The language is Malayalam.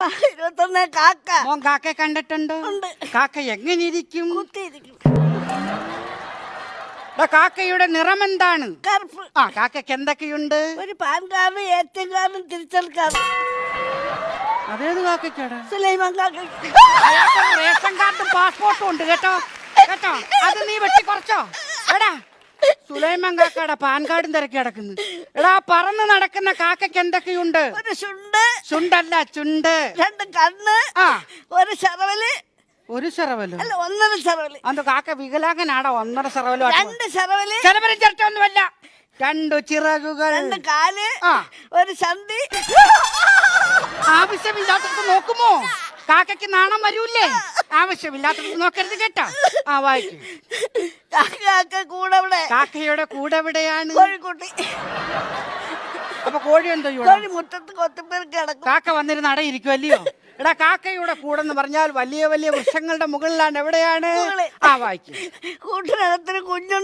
21 കാക്ക. മോൻ കാക്കയെ കണ്ടിട്ടുണ്ടോ? ഉണ്ട്. കാക്ക എങ്ങനെ ഇരിക്കും? കുത്തിയിരിക്കും. കാക്കയുടെ നിറം എന്താണ്? കറുപ്പ്. ആ കാക്കയ്ക്ക് എന്തൊക്കെയുണ്ട്? ഒരു പാൻ കാർഡ്, ATM കാർഡും തിരിച്ചൽ കാർഡും. അതേത് കാക്കയ്ക്കാടാ? സുലൈമാൻ കാക്ക. അയാൾക്ക് റേഷൻ കാർഡും പാസ്പോർട്ടും ഉണ്ട് കേട്ടോ. കേട്ടോ, അത് നീ വെട്ടി കുറച്ചോ. എടാ സുലൈമാൻ കാക്കയുടെ പാൻ കാർഡും തിരക്കി കിടക്കുന്നു. എടാ പറന്ന് നടക്കുന്ന കാക്കയ്ക്ക് എന്തൊക്കെയുണ്ട്? ഒരു ചുണ്ട്. ചുണ്ടല്ല ചുണ്ട്. 2 കണ്ണ്. ആ ഒരു ചെറവല്. ഒരു ചെറവലോ? അല്ല, 1.5 ചെറവല്. അത് കാക്ക വികലാംഗനാടാ 1.5 ചെറവലോ? 2 ചെറവല്. ചെലവരും ചിരട്ടൊന്നുമല്ല. 2 ചിറകുകൾ. 2 കാല്. ആ. ഒരു ചന്തി. ആവശ്യമില്ലാത്തത് നോക്കുമോ? കാക്കയ്ക്ക് നാണം വരൂല്ലേ? ആവശ്യമില്ലാത്തത് നോക്കരുത് കേട്ടോ. ആ വായിക്കും. കാക്ക കൂടെ ഇവിടെ. കാക്കയുടെ കൂടെ എവിടെയാണ്? കോഴിക്കുട്ടി. അപ്പൊ കോഴി എന്തോ കോഴി മുറ്റത്ത് കൊത്തിപ്പേർക്ക് കിടക്കും. കാക്ക വന്നിരുന്ന് അടയിരിക്കും അല്ലയോ? എടാ കാക്കയുടെ കൂടെന്ന് പറഞ്ഞാൽ വലിയ വലിയ വൃക്ഷങ്ങളുടെ മുകളിലാണ്. എവിടെയാണ്? ആ വായിക്കും. കൂട്ടിനകത്തൊരു കുഞ്ഞുണ്ട്.